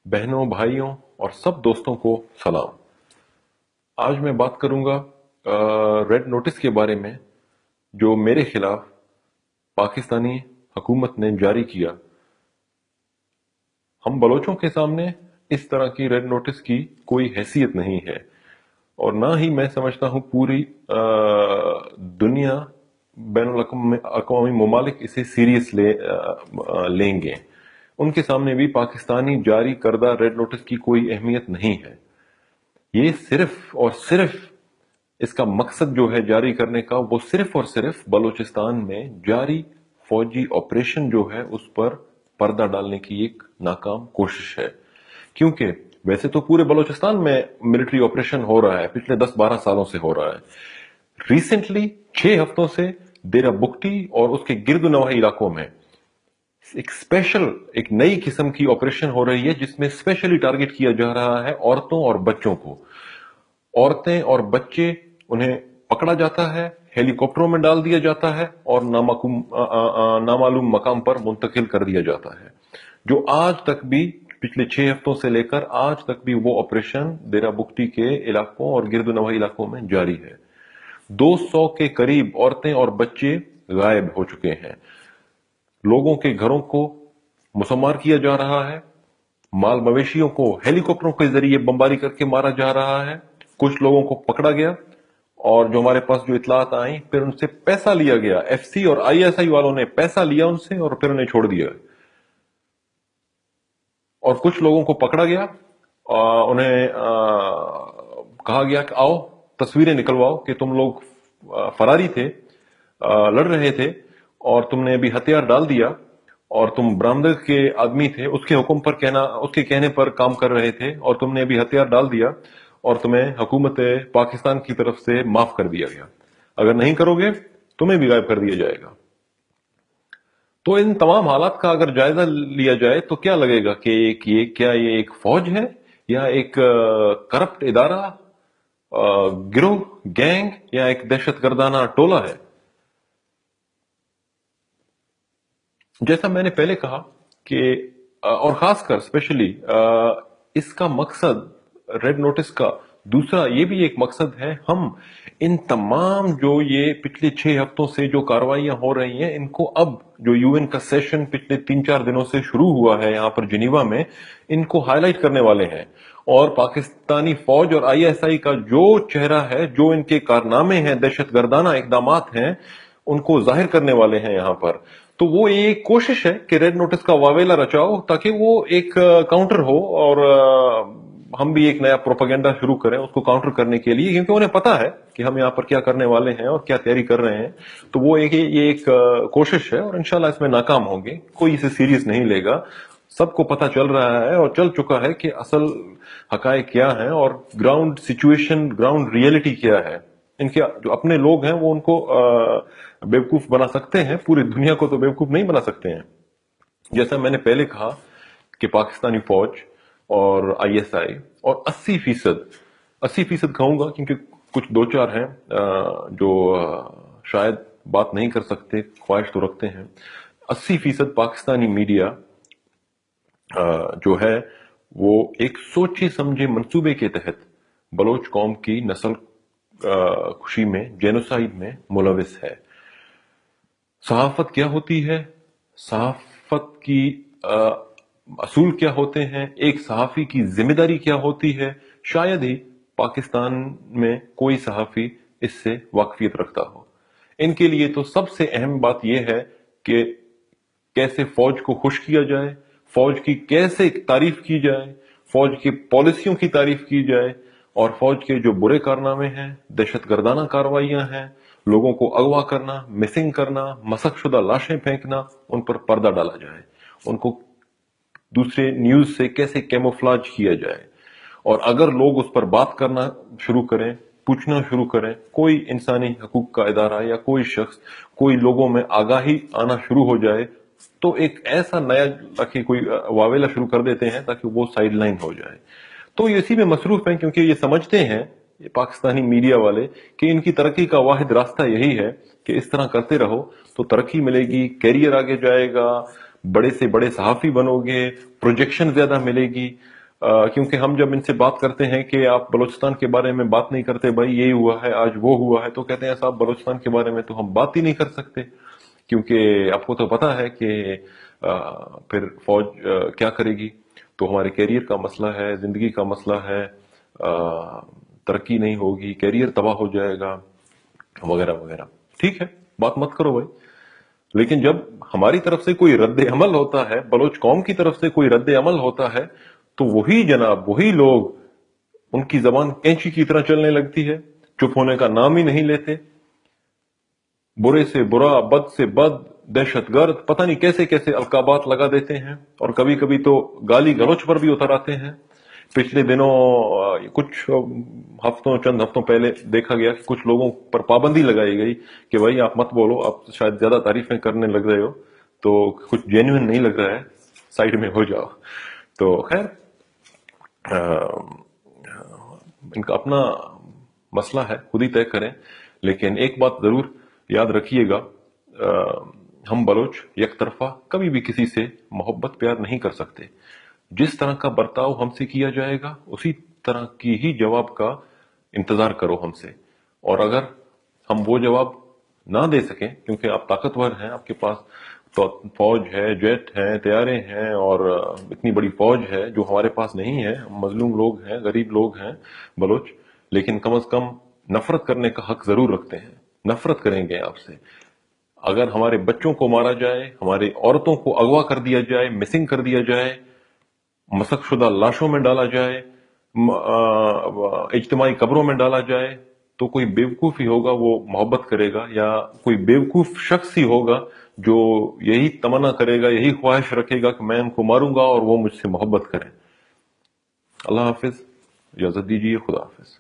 बहनों, भाइयों और सब दोस्तों को सलाम। आज मैं बात करूंगा रेड नोटिस के बारे में जो मेरे खिलाफ पाकिस्तानी हुकूमत ने जारी किया। हम बलोचों के सामने इस तरह की रेड नोटिस की कोई हैसियत नहीं है और ना ही मैं समझता हूं पूरी दुनिया बैनुल अक़वामी ममालिक इसे सीरियस लेंगे। उनके सामने भी पाकिस्तानी जारी करदा रेड नोटिस की कोई अहमियत नहीं है। ये सिर्फ और सिर्फ इसका मकसद जो है जारी करने का, वो सिर्फ और सिर्फ बलूचिस्तान में जारी फौजी ऑपरेशन जो है उस पर पर्दा डालने की एक नाकाम कोशिश है। क्योंकि वैसे तो पूरे बलूचिस्तान में मिलिट्री ऑपरेशन हो रहा है, पिछले 10-12 सालों से हो रहा है। रिसेंटली 6 हफ्तों से देरा बुगटी और उसके गिर्द नवाही इलाकों में एक नई किस्म की ऑपरेशन हो रही है जिसमें स्पेशली टारगेट किया जा रहा है औरतों और बच्चों को। औरतें और बच्चे, उन्हें पकड़ा जाता है, हेलीकॉप्टरों में डाल दिया जाता है और नामालूम मकाम पर मुंतकिल कर दिया जाता है। जो आज तक भी, पिछले 6 हफ्तों से लेकर आज तक भी, वो ऑपरेशन देरा बुगटी के इलाकों और गिरद नवाही इलाकों में जारी है। 200 के करीब औरतें और बच्चे गायब हो चुके हैं। लोगों के घरों को मुसम्मार किया जा रहा है। माल मवेशियों को हेलीकॉप्टरों के जरिए बमबारी करके मारा जा रहा है। कुछ लोगों को पकड़ा गया और जो हमारे पास जो इतलात आई, फिर उनसे पैसा लिया गया। एफसी और आईएसआई वालों ने पैसा लिया उनसे और फिर उन्हें छोड़ दिया। और कुछ लोगों को पकड़ा गया, उन्हें कहा गया कि आओ तस्वीरें निकलवाओ कि तुम लोग फरारी थे, लड़ रहे थे और तुमने अभी हथियार डाल दिया और तुम बरामदगी के आदमी थे, उसके हुक्म पर उसके कहने पर काम कर रहे थे और तुमने अभी हथियार डाल दिया और तुम्हें हुकूमत पाकिस्तान की तरफ से माफ कर दिया गया। अगर नहीं करोगे तुम्हें भी गायब कर दिया जाएगा। तो इन तमाम हालात का अगर जायजा लिया जाए तो क्या लगेगा कि ये एक फौज है या एक करप्ट इदारा, गिरोह, गैंग या एक दहशतगर्दाना टोला है। जैसा मैंने पहले कहा कि और खासकर स्पेशली इसका मकसद, रेड नोटिस का दूसरा ये भी एक मकसद है, हम इन तमाम जो ये पिछले 6 हफ्तों से जो कार्रवाइयां हो रही हैं, इनको अब जो यूएन का सेशन पिछले 3-4 दिनों से शुरू हुआ है यहां पर जिनीवा में, इनको हाईलाइट करने वाले हैं। और पाकिस्तानी फौज और आईएसआई का जो चेहरा है, जो इनके कारनामे हैं, दहशतगर्दाना इकदामात हैं, उनको जाहिर करने वाले हैं यहां पर। तो वो ये एक कोशिश है कि रेड नोटिस का वावेला रचाओ ताकि वो एक काउंटर हो और हम भी एक नया प्रोपेगेंडा शुरू करें उसको काउंटर करने के लिए, क्योंकि उन्हें पता है कि हम यहाँ पर क्या करने वाले हैं और क्या तैयारी कर रहे हैं। तो वो ये एक कोशिश है और इंशाल्लाह इसमें नाकाम होंगे। कोई इसे सीरियस नहीं लेगा। सबको पता चल रहा है और चल चुका है कि असल हकायक क्या है और ग्राउंड सिचुएशन, ग्राउंड रियलिटी क्या है। इनके जो अपने लोग हैं वो उनको बेवकूफ बना सकते हैं, पूरी दुनिया को तो बेवकूफ नहीं बना सकते हैं। जैसा मैंने पहले कहा कि पाकिस्तानी फौज और आईएसआई और 80% कहूंगा क्योंकि कुछ 2-4 हैं जो शायद बात नहीं कर सकते, ख्वाहिश तो रखते हैं। 80% पाकिस्तानी मीडिया जो है वो एक सोचे समझे मंसूबे के तहत बलोच कौम की नस्ल खुशी में, जेनोसाइड में मुलविस है। सहाफत क्या होती है, सहाफत की असूल क्या होते हैं, एक सहाफी की जिम्मेदारी क्या होती है, शायद ही पाकिस्तान में कोई सहाफी इससे वाकफियत रखता हो। इनके लिए तो सबसे अहम बात यह है कि कैसे फौज को खुश किया जाए, फौज की कैसे तारीफ की जाए, फौज की पॉलिसियों की तारीफ की जाए और फौज के जो बुरे कारनामे हैं, दहशतगर्दाना कार्रवाइयां हैं, लोगों को अगवा करना, मिसिंग करना, मसकशुदा लाशें फेंकना, उन पर पर्दा डाला जाए। उनको दूसरे न्यूज से कैसे कैमोफ्लाज किया जाए। और अगर लोग उस पर बात करना शुरू करें, पूछना शुरू करें, कोई इंसानी हकूक का इदारा या कोई शख्स, कोई लोगों में आगाही आना शुरू हो जाए, तो एक ऐसा नया ताकि कोई वावेला शुरू कर देते हैं ताकि वो साइडलाइन हो जाए। तो ये इसी में मसरूफ हैं क्योंकि ये समझते हैं, ये पाकिस्तानी मीडिया वाले, कि इनकी तरक्की का वाहिद रास्ता यही है कि इस तरह करते रहो तो तरक्की मिलेगी, कैरियर आगे जाएगा, बड़े से बड़े सहाफी बनोगे, प्रोजेक्शन ज्यादा मिलेगी। کیونکہ ہم جب ان سے بات کرتے ہیں کہ آپ بلوچستان کے بارے میں بات نہیں کرتے، بھائی یہ ہوا ہے آج وہ ہوا ہے، تو کہتے ہیں صاحب بلوچستان کے بارے میں تو ہم بات ہی نہیں کر سکتے، کیونکہ آپ کو تو پتا ہے کہ پھر فوج کیا کرے گی، تو ہمارے کیریئر کا مسئلہ ہے، زندگی کا مسئلہ ہے، ترقی نہیں ہوگی، کیریئر تباہ ہو جائے گا وغیرہ وغیرہ. ٹھیک ہے، بات مت کرو بھائی. لیکن جب ہماری طرف سے کوئی رد عمل ہوتا ہے، بلوچ قوم کی طرف سے کوئی رد عمل ہوتا ہے، تو وہی جناب وہی لوگ، ان کی زبان کینچی کی طرح چلنے لگتی ہے، چپ ہونے کا نام ہی نہیں لیتے، برے سے برا، بد سے بد، دہشت گرد، پتہ نہیں کیسے کیسے القابات لگا دیتے ہیں، اور کبھی کبھی تو گالی گلوچ پر بھی اتر آتے ہیں. پچھلے دنوں کچھ چند ہفتوں پہلے دیکھا گیا کہ کچھ لوگوں پر پابندی لگائی گئی کہ بھائی آپ مت بولو، آپ شاید زیادہ تعریفیں کرنے لگ رہے ہو، تو کچھ جینوئن نہیں لگ رہا ہے، سائڈ میں ہو جاؤ. تو خیر، ان کا اپنا مسئلہ ہے، خود ہی طے کریں. لیکن ایک بات ضرور یاد رکھیے گا، ہم بلوچ یک طرفہ کبھی بھی کسی سے محبت پیار نہیں کر سکتے. جس طرح کا برتاؤ ہم سے کیا جائے گا، اسی طرح کی ہی جواب کا انتظار کرو ہم سے. اور اگر ہم وہ جواب نہ دے سکیں، کیونکہ آپ طاقتور ہیں، آپ کے پاس تو فوج ہے، جیٹ ہیں، طیارے ہیں، اور اتنی بڑی فوج ہے جو ہمارے پاس نہیں ہے. ہم مظلوم لوگ ہیں، غریب لوگ ہیں بلوچ، لیکن کم از کم نفرت کرنے کا حق ضرور رکھتے ہیں. نفرت کریں گے آپ سے. اگر ہمارے بچوں کو مارا جائے، ہماری عورتوں کو اغوا کر دیا جائے، مسنگ کر دیا جائے، مسخ شدہ لاشوں میں ڈالا جائے، اجتماعی قبروں میں ڈالا جائے، تو کوئی بیوقوف ہی ہوگا وہ محبت کرے گا، یا کوئی بیوقوف شخص ہی ہوگا جو یہی تمنا کرے گا، یہی خواہش رکھے گا کہ میں ان کو ماروں گا اور وہ مجھ سے محبت کریں. اللہ حافظ، اجازت دیجیے، خدا حافظ.